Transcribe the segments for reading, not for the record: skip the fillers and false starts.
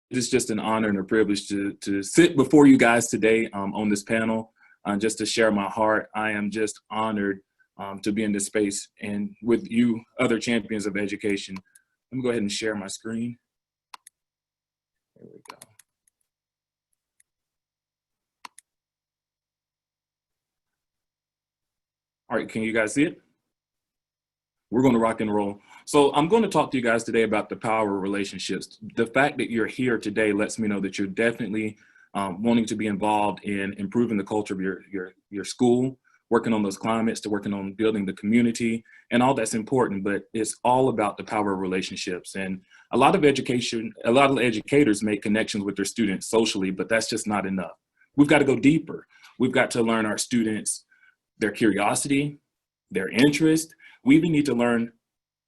It's just an honor and a privilege to sit before you guys today on this panel, just to share my heart. I am just honored to be in this space and with you other champions of education. Let me go ahead and share my screen. There we go. All right, can you guys see it? We're going to rock and roll. So I'm going to talk to you guys today about the power of relationships. The fact that you're here today lets me know that you're definitely wanting to be involved in improving the culture of your school, working on those climates, to working on building the community, and all that's important. But it's all about the power of relationships. And a lot of educators make connections with their students socially, but that's just not enough. We've got to go deeper. We've got to learn our students, their curiosity, their interest. We even need to learn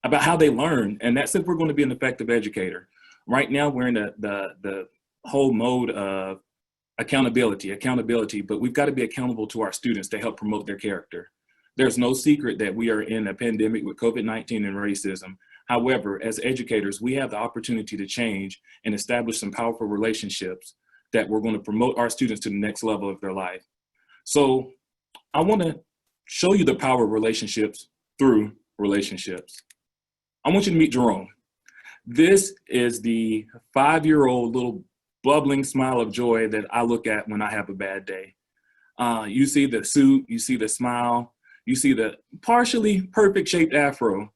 about how they learn, and that's if we're going to be an effective educator. Right now, we're in the whole mode of accountability, but we've got to be accountable to our students to help promote their character. There's no secret that we are in a pandemic with COVID-19 and racism. However, as educators, we have the opportunity to change and establish some powerful relationships that we're going to promote our students to the next level of their life. So I want to show you the power of relationships through relationships. I want you to meet Jerome. This is the 5-year-old little bubbling smile of joy that I look at when I have a bad day. You see the suit, you see the smile, you see the partially perfect shaped afro,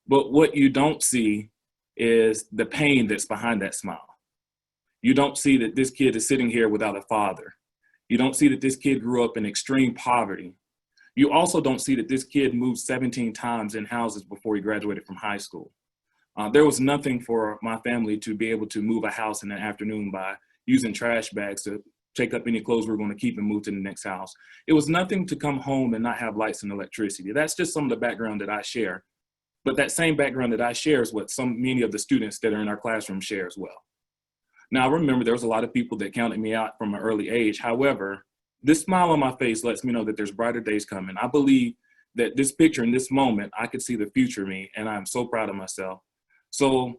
but what you don't see is the pain that's behind that smile. You don't see that this kid is sitting here without a father. You don't see that this kid grew up in extreme poverty. You also don't see that this kid moved 17 times in houses before he graduated from high school. There was nothing for my family to be able to move a house in the afternoon by using trash bags to take up any clothes we were going to keep and move to the next house. It was nothing to come home and not have lights and electricity. That's just some of the background that I share. But that same background that I share is what many of the students that are in our classroom share as well. Now, I remember there was a lot of people that counted me out from an early age. However, this smile on my face lets me know that there's brighter days coming. I believe that this picture in this moment, I could see the future me, and I'm so proud of myself. So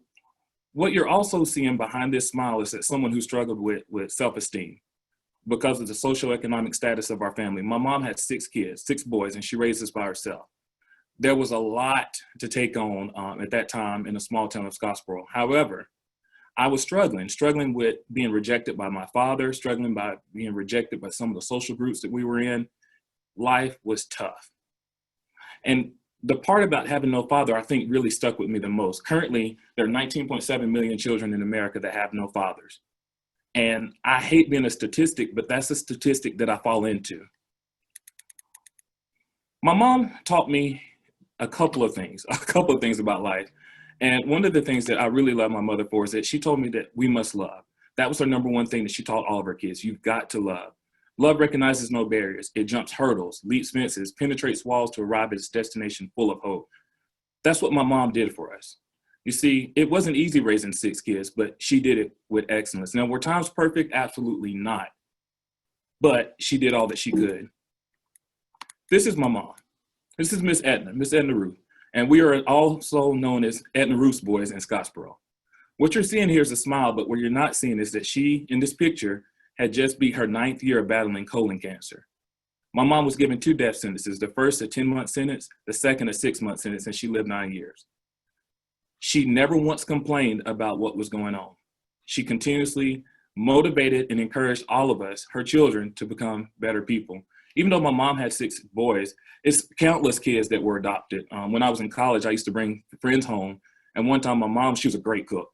what you're also seeing behind this smile is that someone who struggled with self-esteem because of the socioeconomic status of our family. My mom had 6 kids, 6 boys, and she raised us by herself. There was a lot to take on at that time in a small town of Scottsboro. However, I was struggling with being rejected by my father, struggling by being rejected by some of the social groups that we were in. Life was tough. And the part about having no father, I think, really stuck with me the most. Currently, there are 19.7 million children in America that have no fathers. And I hate being a statistic, but that's a statistic that I fall into. My mom taught me a couple of things about life. And one of the things that I really love my mother for is that she told me that we must love. That was her number one thing that she taught all of her kids. You've got to love. Love recognizes no barriers. It jumps hurdles, leaps fences, penetrates walls to arrive at its destination full of hope. That's what my mom did for us. You see, it wasn't easy raising 6 kids, but she did it with excellence. Now, were times perfect? Absolutely not. But she did all that she could. This is my mom. This is Miss Edna Ruth. And we are also known as Edna Ruth's boys in Scottsboro. What you're seeing here is a smile, but what you're not seeing is that she, in this picture, had just beat her 9th year of battling colon cancer. My mom was given 2 death sentences, the first a 10-month sentence, the second a 6-month sentence, and she lived 9 years. She never once complained about what was going on. She continuously motivated and encouraged all of us, her children, to become better people. Even though my mom had 6 boys, it's countless kids that were adopted. When I was in college, I used to bring friends home. And one time my mom, she was a great cook.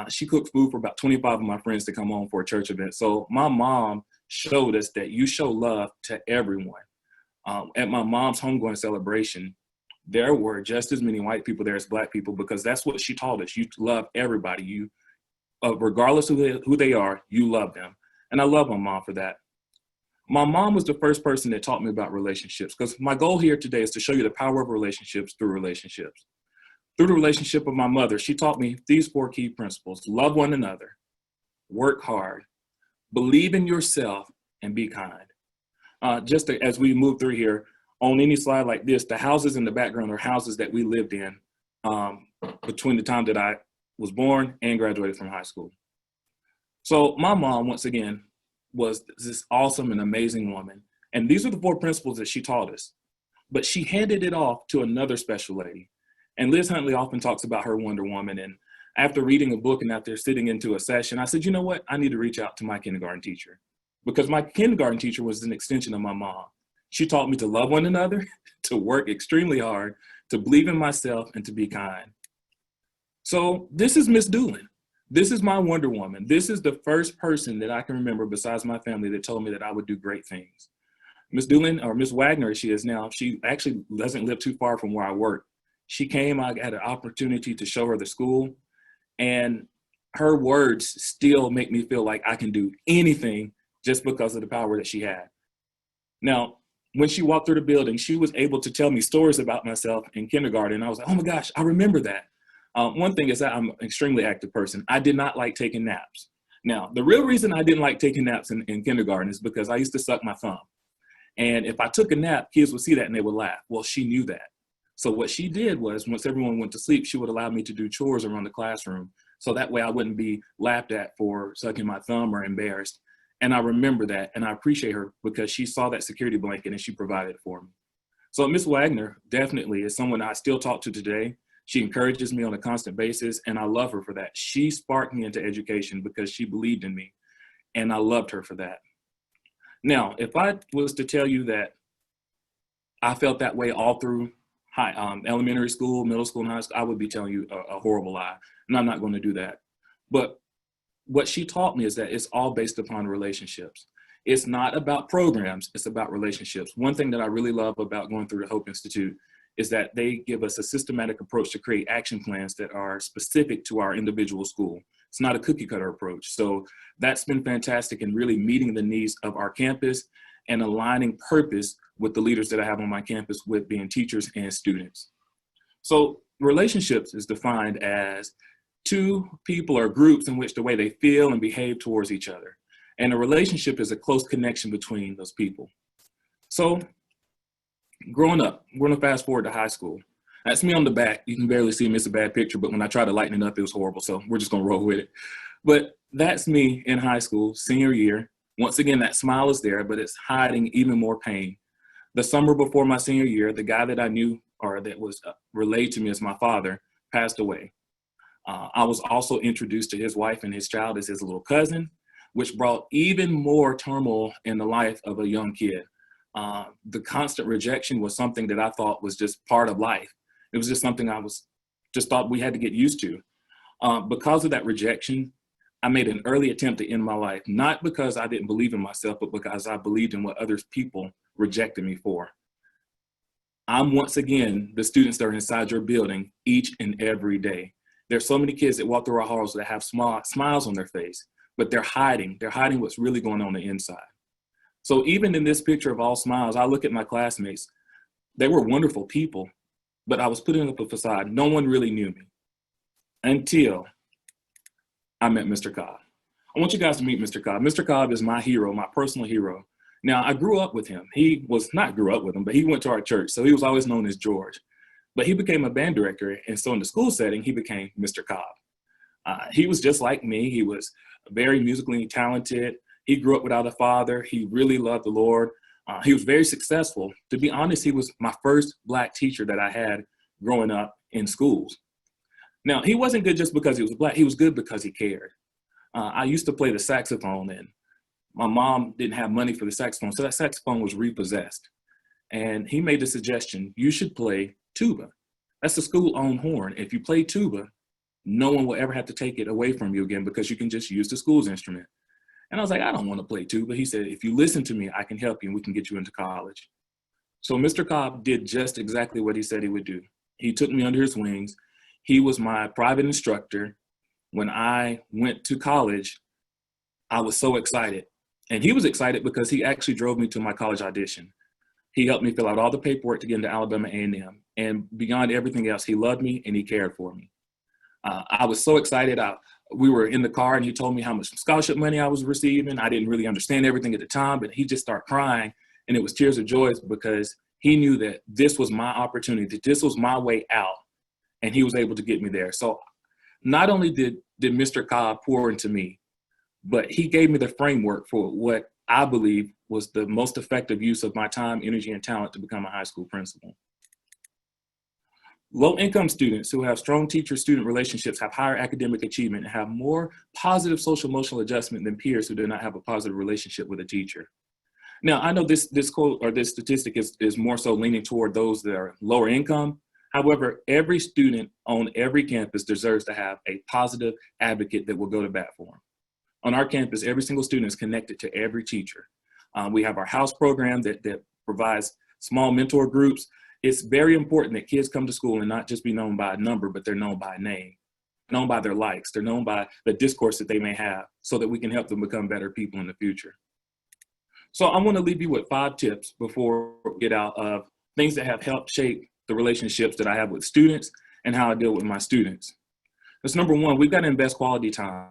She cooked food for about 25 of my friends to come home for a church event. So my mom showed us that you show love to everyone. At my mom's homegoing celebration, there were just as many white people there as Black people, because that's what she taught us. You love everybody. You, regardless of who they are, you love them. And I love my mom for that. My mom was the first person that taught me about relationships, because my goal here today is to show you the power of relationships through relationships. Through the relationship of my mother, she taught me these 4 key principles: love one another, work hard, believe in yourself, and be kind. As we move through here, on any slide like this, the houses in the background are houses that we lived in between the time that I was born and graduated from high school. So my mom, once again, was this awesome and amazing woman. And these are the 4 principles that she taught us. But she handed it off to another special lady. And Liz Huntley often talks about her Wonder Woman. And after reading a book and after sitting into a session, I said, you know what? I need to reach out to my kindergarten teacher, because my kindergarten teacher was an extension of my mom. She taught me to love one another, to work extremely hard, to believe in myself, and to be kind. So this is Miss Doolin. This is my Wonder Woman. This is the first person that I can remember besides my family that told me that I would do great things. Miss Doolin, or Miss Wagner as she is now, she actually doesn't live too far from where I work. She came, I had an opportunity to show her the school, and her words still make me feel like I can do anything just because of the power that she had. Now, when she walked through the building, she was able to tell me stories about myself in kindergarten. I was like, oh my gosh, I remember that. One thing is that I'm an extremely active person. I did not like taking naps. Now, the real reason I didn't like taking naps in kindergarten is because I used to suck my thumb. And if I took a nap, kids would see that and they would laugh. Well, she knew that. So what she did was, once everyone went to sleep, she would allow me to do chores around the classroom. So that way I wouldn't be laughed at for sucking my thumb or embarrassed. And I remember that, and I appreciate her because she saw that security blanket and she provided it for me. So Miss Wagner definitely is someone I still talk to today. She encourages me on a constant basis, and I love her for that. She sparked me into education because she believed in me, and I loved her for that. Now, if I was to tell you that I felt that way all through elementary school, middle school, and high school, I would be telling you a horrible lie, and I'm not going to do that. But what she taught me is that it's all based upon relationships. It's not about programs, it's about relationships. One thing that I really love about going through the Hope Institute is that they give us a systematic approach to create action plans that are specific to our individual school. It's not a cookie cutter approach. So that's been fantastic in really meeting the needs of our campus and aligning purpose with the leaders that I have on my campus, with being teachers and students. So relationships is defined as 2 people or groups in which the way they feel and behave towards each other. And a relationship is a close connection between those people. So growing up, we're gonna fast forward to high school. That's me on the back. You can barely see me, it's a bad picture, but when I tried to lighten it up, it was horrible. So we're just gonna roll with it. But that's me in high school, senior year. Once again, that smile is there, but it's hiding even more pain. The summer before my senior year, the guy that I knew, or that was relayed to me as my father, passed away. I was also introduced to his wife and his child as his little cousin, which brought even more turmoil in the life of a young kid. The constant rejection was something that I thought was just part of life. It was just something I just thought we had to get used to. Because of that rejection, I made an early attempt to end my life, not because I didn't believe in myself, but because I believed in what other people rejected me for. I'm once again the students that are inside your building each and every day. There's so many kids that walk through our halls that have smiles on their face, but they're hiding what's really going on the inside. So even in this picture of all smiles, I look at my classmates. They were wonderful people, but I was putting up a facade. No one really knew me until I met Mr. Cobb. I want you guys to meet Mr. Cobb. Mr. Cobb is my hero, my personal hero. Now, I grew up with him. He was not grew up with him, but he went to our church, so he was always known as George. But he became a band director, and so in the school setting, he became Mr. Cobb. He was just like me. He was very musically talented. He grew up without a father. He really loved the Lord. He was very successful. To be honest, he was my first Black teacher that I had growing up in schools. Now, he wasn't good just because he was Black. He was good because he cared. I used to play the saxophone, and my mom didn't have money for the saxophone, so that saxophone was repossessed. And he made the suggestion, you should play tuba. That's the school-owned horn. If you play tuba, no one will ever have to take it away from you again because you can just use the school's instrument. And I was like, I don't want to play tuba. He said, if you listen to me, I can help you and we can get you into college. So Mr. Cobb did just exactly what he said he would do. He took me under his wings. He was my private instructor. When I went to college, I was so excited. And he was excited because he actually drove me to my college audition. He helped me fill out all the paperwork to get into Alabama A&M. And beyond everything else, he loved me and he cared for me. I was so excited. We were in the car and he told me how much scholarship money I was receiving. I didn't really understand everything at the time, but he just started crying. And it was tears of joy because he knew that this was my opportunity, that this was my way out. And he was able to get me there. So not only did Mr. Cobb pour into me, but he gave me the framework for what I believe was the most effective use of my time, energy, and talent to become a high school principal. Low-income students who have strong teacher-student relationships have higher academic achievement and have more positive social-emotional adjustment than peers who do not have a positive relationship with a teacher. Now, I know this quote or this statistic is more so leaning toward those that are lower income. However, every student on every campus deserves to have a positive advocate that will go to bat for them. On our campus, every single student is connected to every teacher. We have our house program that provides small mentor groups. It's very important that kids come to school and not just be known by a number, but they're known by a name, known by their likes, they're known by the discourse that they may have so that we can help them become better people in the future. So I want to leave you with 5 tips before we get out of things that have helped shape the relationships that I have with students and how I deal with my students. That's number 1, we've got to invest quality time.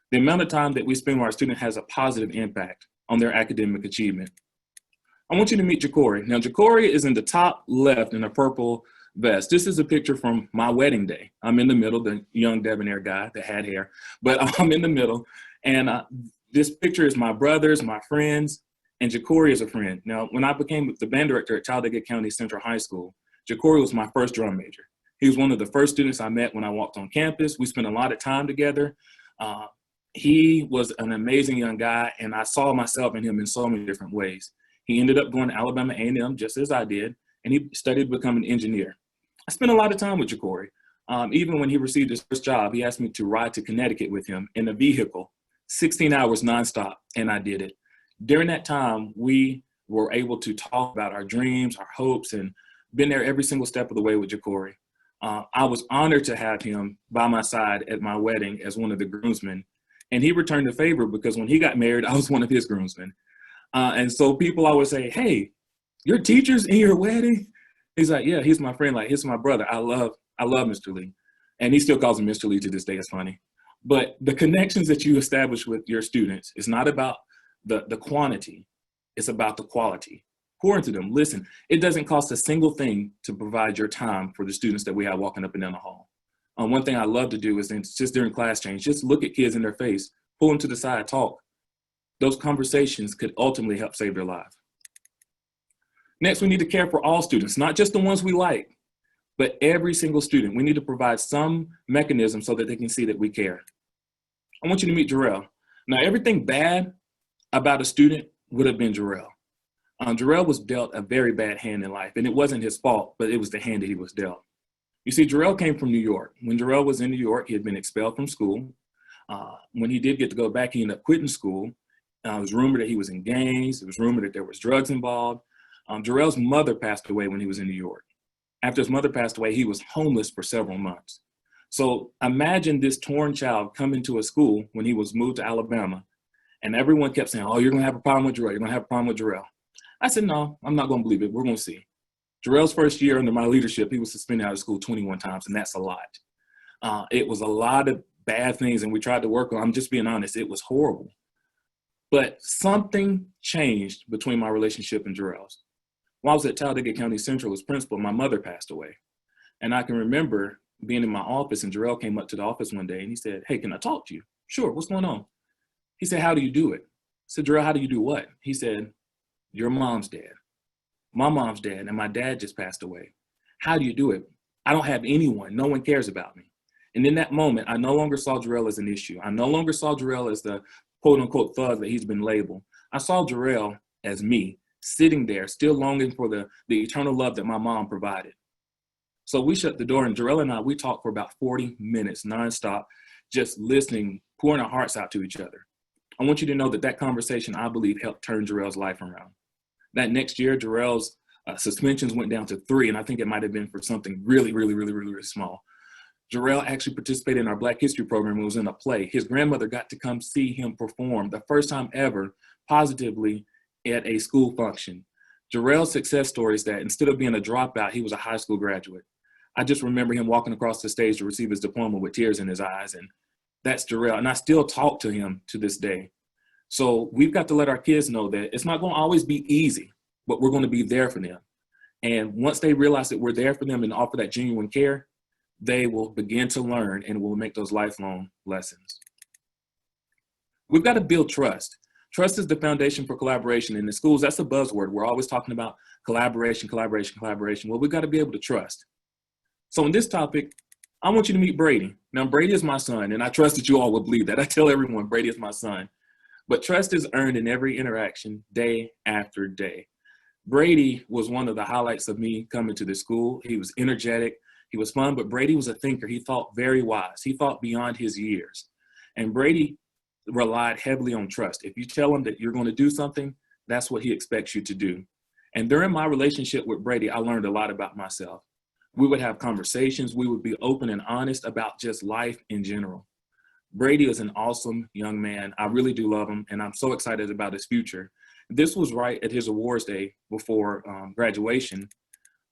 The amount of time that we spend with our student has a positive impact on their academic achievement. I want you to meet Jacory. Now, Jacory is in the top left in a purple vest. This is a picture from my wedding day. I'm in the middle, the young debonair guy that had hair, but I'm in the middle. And this picture is my brothers, my friends, and Jacory is a friend. Now, when I became the band director at Childersburg County Central High School, Jacory was my first drum major. He was one of the first students I met when I walked on campus. We spent a lot of time together. He was an amazing young guy, and I saw myself in him in so many different ways. He ended up going to Alabama A&M just as I did, and he studied to become an engineer. I spent a lot of time with Jacory. Even when he received his first job, he asked me to ride to Connecticut with him in a vehicle, 16 hours nonstop, and I did it. During that time, we were able to talk about our dreams, our hopes, and been there every single step of the way with Jacory. I was honored to have him by my side at my wedding as one of the groomsmen, and he returned the favor because when he got married, I was one of his groomsmen. And so people always say, hey, your teacher's in your wedding? He's like, yeah, he's my friend. Like, he's my brother. I love Mr. Lee. And he still calls him Mr. Lee to this day. It's funny. But the connections that you establish with your students is not about the quantity. It's about the quality. Pour into them. Listen, it doesn't cost a single thing to provide your time for the students that we have walking up and down the hall. One thing I love to do is just during class change, just look at kids in their face, pull them to the side, talk. Those conversations could ultimately help save their lives. Next, we need to care for all students, not just the ones we like, but every single student. We need to provide some mechanism so that they can see that we care. I want you to meet Jarrell. Now, everything bad about a student would have been Jarrell. Jarrell was dealt a very bad hand in life, and it wasn't his fault, but it was the hand that he was dealt. You see, Jarrell came from New York. When Jarrell was in New York, he had been expelled from school. When he did get to go back, he ended up quitting school. It was rumored that he was in gangs. It was rumored that there was drugs involved. Jarrell's mother passed away when he was in New York. After his mother passed away, he was homeless for several months. So imagine this torn child coming to a school when he was moved to Alabama, and everyone kept saying, oh, you're going to have a problem with Jarrell. You're going to have a problem with Jarrell. I said, no, I'm not going to believe it. We're going to see. Jarrell's first year under my leadership, he was suspended out of school 21 times, and that's a lot. It was a lot of bad things, and we tried to work on. I'm just being honest. It was horrible. But something changed between my relationship and Jarrell's. While I was at Talladega County Central as principal, my mother passed away. And I can remember being in my office, and Jarrell came up to the office one day and he said, hey, can I talk to you? Sure, what's going on? He said, how do you do it? I said, Jarrell, how do you do what? He said, your mom's dead. My mom's dead, and my dad just passed away. How do you do it? I don't have anyone. No one cares about me. And in that moment, I no longer saw Jarrell as an issue. I no longer saw Jarrell as the quote unquote thug that he's been labeled. I saw Jarrell as me, sitting there, still longing for the eternal love that my mom provided. So we shut the door, and Jarrell and I, we talked for about 40 minutes nonstop, just listening, pouring our hearts out to each other. I want you to know that that conversation, I believe, helped turn Jarrell's life around. That next year, Jarrell's suspensions went down to 3, and I think it might have been for something really, really, really, really, really small. Jarrell actually participated in our Black History program. It was in a play. His grandmother got to come see him perform the first time ever positively at a school function. Jarrell's success story is that instead of being a dropout, he was a high school graduate. I just remember him walking across the stage to receive his diploma with tears in his eyes, and that's Jarrell. And I still talk to him to this day. So we've got to let our kids know that it's not going to always be easy, but we're going to be there for them. And once they realize that we're there for them and offer that genuine care, they will begin to learn and will make those lifelong lessons. We've got to build trust. Trust is the foundation for collaboration. In the schools, that's a buzzword. We're always talking about collaboration, collaboration, collaboration. Well, we've got to be able to trust. So in this topic, I want you to meet Brady. Now, Brady is my son, and I trust that you all will believe that. I tell everyone Brady is my son. But trust is earned in every interaction, day after day. Brady was one of the highlights of me coming to the school. He was energetic. He was fun, but Brady was a thinker. He thought very wise. He thought beyond his years. And Brady relied heavily on trust. If you tell him that you're going to do something, that's what he expects you to do. And during my relationship with Brady, I learned a lot about myself. We would have conversations. We would be open and honest about just life in general. Brady is an awesome young man. I really do love him, and I'm so excited about his future. This was right at his awards day before graduation,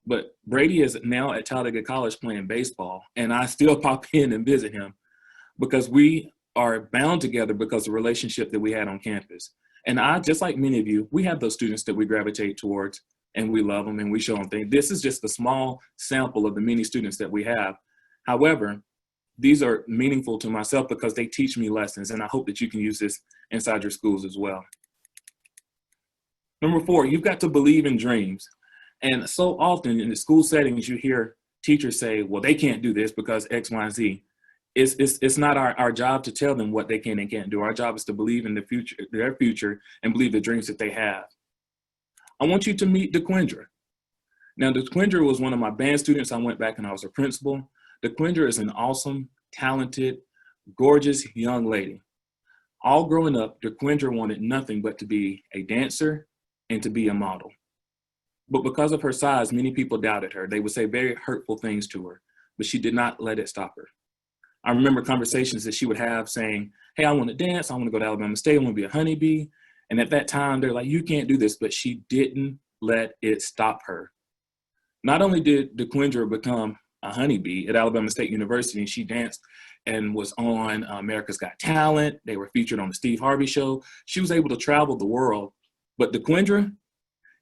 but Brady is now at Talladega College playing baseball, and I still pop in and visit him because we are bound together because of the relationship that we had on campus. And I, just like many of you, we have those students that we gravitate towards, and we love them and we show them things. This is just a small sample of the many students that we have. However, these are meaningful to myself because they teach me lessons, and I hope that you can use this inside your schools as well. Number 4, you've got to believe in dreams. And so often in the school settings, you hear teachers say, well, they can't do this because X, Y, and Z. It's not our job to tell them what they can and can't do. Our job is to believe in the future, their future, and believe the dreams that they have. I want you to meet DeQuindra. Now, DeQuindra was one of my band students. I went back and I was a principal. DeQuindra is an awesome, talented, gorgeous young lady. All growing up, DeQuindra wanted nothing but to be a dancer and to be a model. But because of her size, many people doubted her. They would say very hurtful things to her, but she did not let it stop her. I remember conversations that she would have saying, hey, I want to dance. I want to go to Alabama State. I want to be a honeybee. And at that time, they're like, you can't do this. But she didn't let it stop her. Not only did DeQuindra become a honeybee at Alabama State University, and she danced and was on America's Got Talent. They were featured on the Steve Harvey Show. She was able to travel the world. But DeQuindra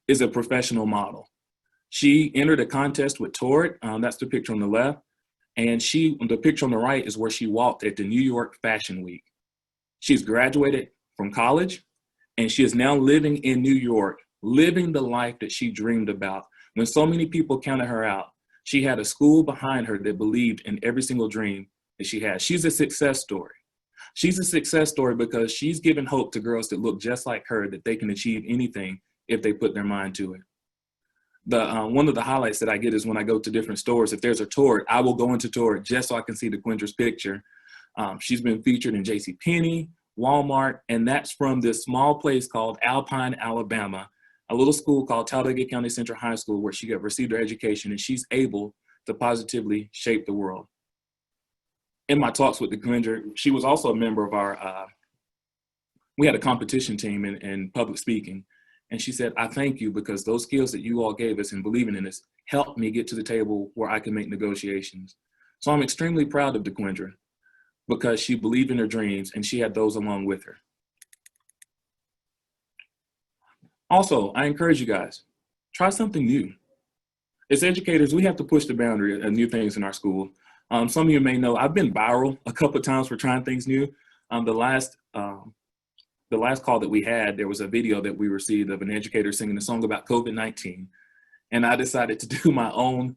is a professional model. She entered a contest with Torrid. That's the picture on the left. And the picture on the right is where she walked at the New York Fashion Week. She's graduated from college, and she is now living in New York, living the life that she dreamed about. When so many people counted her out, she had a school behind her that believed in every single dream that she had. She's a success story. She's a success story because she's given hope to girls that look just like her that they can achieve anything if they put their mind to it. One of the highlights that I get is when I go to different stores. If there's a Torrid, I will go into Torrid just so I can see DeQuindra's picture. She's been featured in JCPenney, Walmart, and that's from this small place called Alpine, Alabama, a little school called Talladega County Central High School where she received her education, and she's able to positively shape the world. In my talks with DeQuindra, she was also a member of our, we had a competition team in public speaking. And she said, I thank you because those skills that you all gave us in believing in us helped me get to the table where I can make negotiations. So I'm extremely proud of DeQuindra because she believed in her dreams and she had those along with her. Also, I encourage you guys, try something new. As educators, we have to push the boundary of new things in our school. Some of you may know I've been viral a couple of times for trying things new. The last call that we had, there was a video that we received of an educator singing a song about COVID-19. And I decided to do my own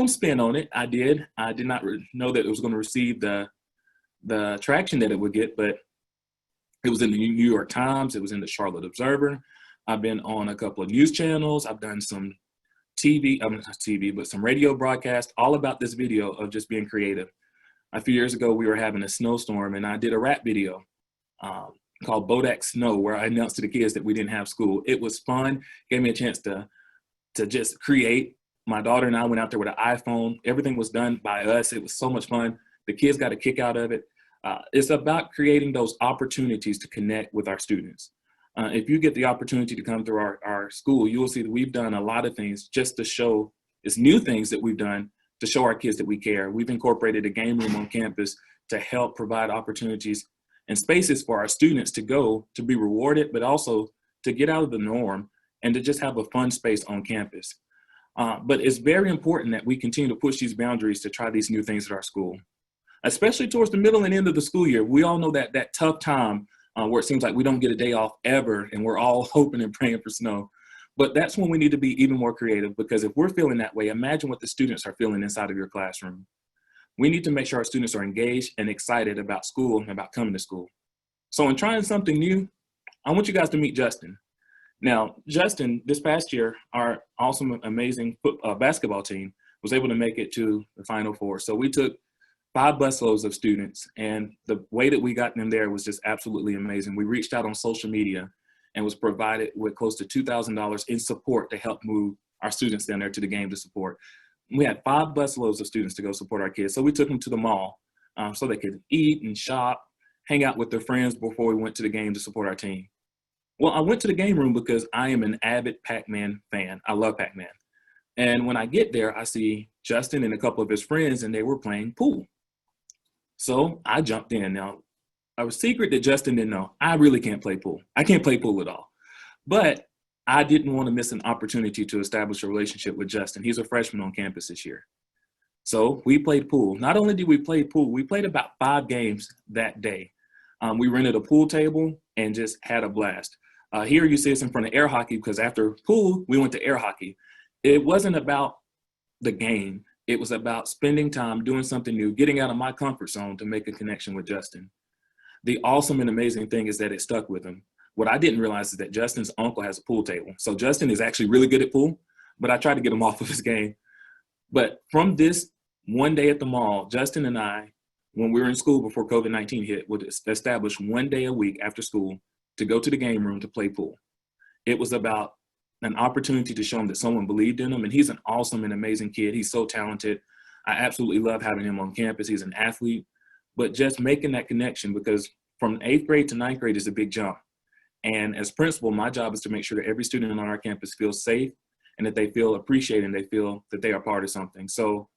spin on it. I did not know that it was going to receive the traction that it would get, but it was in the New York Times. It was in the Charlotte Observer. I've been on a couple of news channels. I've done some some radio broadcasts all about this video of just being creative. A few years ago, we were having a snowstorm and I did a rap video called Bodak Snow, where I announced to the kids that we didn't have school. It was fun, gave me a chance to just create. My daughter and I went out there with an iPhone. Everything was done by us. It was so much fun. The kids got a kick out of it. It's about creating those opportunities to connect with our students. If you get the opportunity to come through our school, you will see that we've done a lot of things just to show, it's new things that we've done to show our kids that we care. We've incorporated a game room on campus to help provide opportunities and spaces for our students to go to be rewarded, but also to get out of the norm and to just have a fun space on campus. But it's very important that we continue to push these boundaries to try these new things at our school, especially towards the middle and end of the school year. We all know that tough time where it seems like we don't get a day off ever and we're all hoping and praying for snow. But that's when we need to be even more creative, because if we're feeling that way, imagine what the students are feeling inside of your classroom. We need to make sure our students are engaged and excited about school and about coming to school. So in trying something new, I want you guys to meet Justin. Now, Justin, this past year, our awesome, amazing basketball team was able to make it to the Final Four. So we took 5 busloads of students, and the way that we got them there was just absolutely amazing. We reached out on social media and was provided with close to $2,000 in support to help move our students down there to the game to support. We had 5 busloads of students to go support our kids. So we took them to the mall so they could eat and shop, hang out with their friends before we went to the game to support our team. Well, I went to the game room because I am an avid Pac-Man fan. I love Pac-Man. And when I get there, I see Justin and a couple of his friends, and they were playing pool. So I jumped in. Now, a secret that Justin didn't know, I really can't play pool. I can't play pool at all. But I didn't want to miss an opportunity to establish a relationship with Justin. He's a freshman on campus this year. So we played pool. Not only did we play pool, we played about 5 games that day. We rented a pool table and just had a blast. Here you see us in front of air hockey, because after pool, we went to air hockey. It wasn't about the game. It was about spending time doing something new, getting out of my comfort zone to make a connection with Justin. The awesome and amazing thing is that it stuck with him. What I didn't realize is that Justin's uncle has a pool table. So Justin is actually really good at pool, but I tried to get him off of his game. But from this one day at the mall, Justin and I, when we were in school before COVID-19 hit, would establish one day a week after school to go to the game room to play pool. It was about an opportunity to show him that someone believed in him, and he's an awesome and amazing kid. He's so talented. I absolutely love having him on campus. He's an athlete, but just making that connection, because from 8th grade to 9th grade is a big jump. And as principal, my job is to make sure that every student on our campus feels safe and that they feel appreciated and they feel that they are part of something. So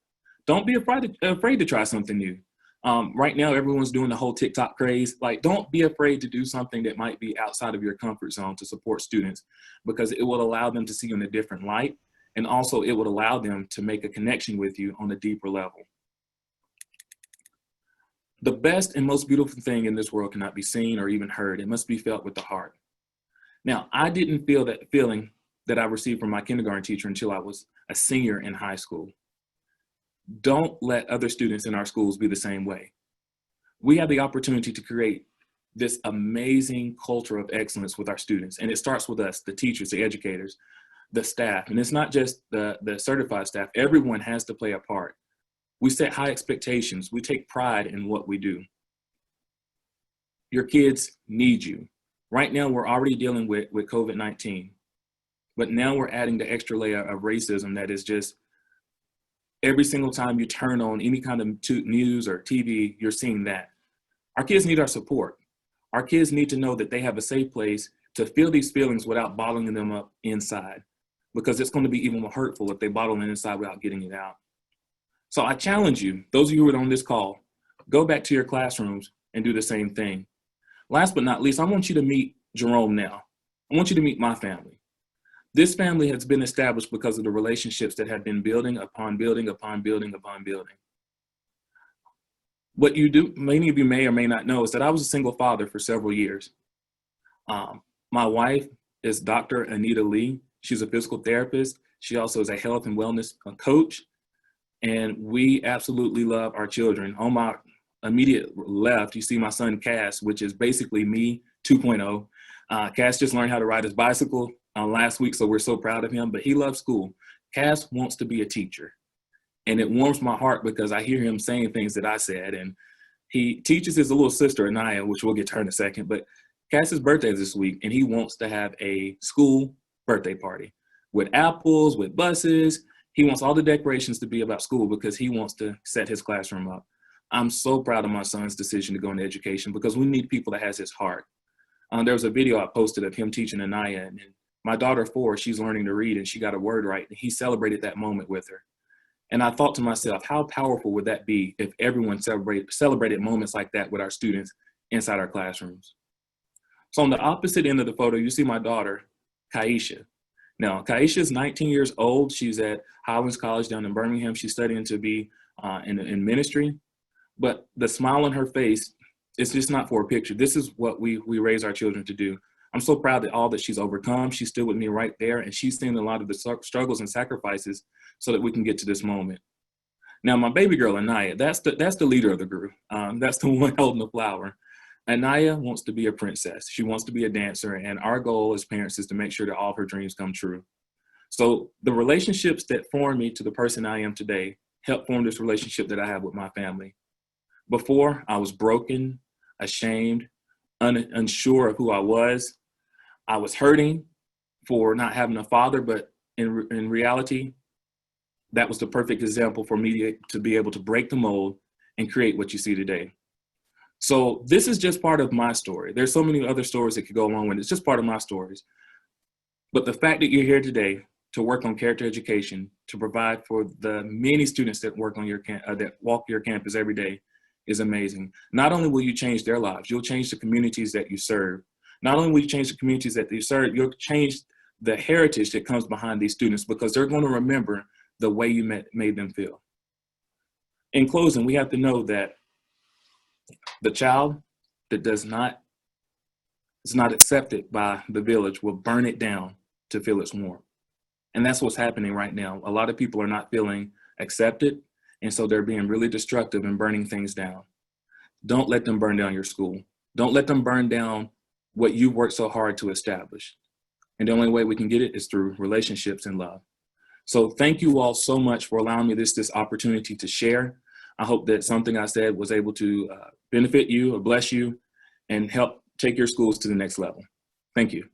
don't be afraid to try something new. Right now, everyone's doing the whole TikTok craze. Like, don't be afraid to do something that might be outside of your comfort zone to support students, because it will allow them to see you in a different light. And also it would allow them to make a connection with you on a deeper level. The best and most beautiful thing in this world cannot be seen or even heard. It must be felt with the heart. Now, I didn't feel that feeling that I received from my kindergarten teacher until I was a senior in high school. Don't let other students in our schools be the same way. We have the opportunity to create this amazing culture of excellence with our students. And it starts with us, the teachers, the educators, the staff. And it's not just the certified staff. Everyone has to play a part. We set high expectations. We take pride in what we do. Your kids need you. Right now, we're already dealing with COVID-19. But now we're adding the extra layer of racism that is just, every single time you turn on any kind of news or TV, you're seeing that. Our kids need our support. Our kids need to know that they have a safe place to feel these feelings without bottling them up inside, because it's going to be even more hurtful if they bottle it inside without getting it out. So I challenge you, those of you who are on this call, go back to your classrooms and do the same thing. Last but not least, I want you to meet Jerome now. I want you to meet my family. This family has been established because of the relationships that have been building upon building upon building upon building. What you do, many of you may or may not know, is that I was a single father for several years. My wife is Dr. Anita Lee. She's a physical therapist. She also is a health and wellness coach. And we absolutely love our children. On my immediate left, you see my son, Cass, which is basically me 2.0. Cass just learned how to ride his bicycle last week, so we're so proud of him, but he loves school. Cass wants to be a teacher. And it warms my heart because I hear him saying things that I said. And he teaches his little sister, Anaya, which we'll get to her in a second. But Cass's birthday is this week, and he wants to have a school birthday party with apples, with buses. He wants all the decorations to be about school because he wants to set his classroom up. I'm so proud of my son's decision to go into education because we need people that has his heart. There was a video I posted of him teaching Anaya, and my daughter 4, she's learning to read, and she got a word right. And he celebrated that moment with her. And I thought to myself, how powerful would that be if everyone celebrated moments like that with our students inside our classrooms? So on the opposite end of the photo, you see my daughter, Kaisha. Now, Kaisha is 19 years old. She's at Highlands College down in Birmingham. She's studying to be in ministry. But the smile on her face It's just not for a picture. This is what we raise our children to do. I'm so proud that all that she's overcome. She's still with me right there, and she's seen a lot of the struggles and sacrifices so that we can get to this moment. Now, my baby girl, Anaya, that's the leader of the group. That's the one holding the flower. Anaya wants to be a princess. She wants to be a dancer, and our goal as parents is to make sure that all of her dreams come true. So the relationships that formed me to the person I am today helped form this relationship that I have with my family. Before, I was broken, ashamed, unsure of who I was. I was hurting for not having a father, but in reality, that was the perfect example for me to be able to break the mold and create what you see today. So this is just part of my story. There's so many other stories that could go along with it. It's just part of my stories. But the fact that you're here today to work on character education, to provide for the many students that work on that walk your campus every day is amazing. Not only will you change their lives, you'll change the communities that you serve. Not only will you change the communities that you serve, you'll change the heritage that comes behind these students, because they're going to remember the way you made them feel. In closing, we have to know that the child that is not accepted by the village will burn it down to feel its warmth. And that's what's happening right now. A lot of people are not feeling accepted, and so they're being really destructive and burning things down. Don't let them burn down your school. Don't let them burn down what you worked so hard to establish. And the only way we can get it is through relationships and love. So thank you all so much for allowing me this opportunity to share. I hope that something I said was able to benefit you or bless you and help take your schools to the next level. Thank you.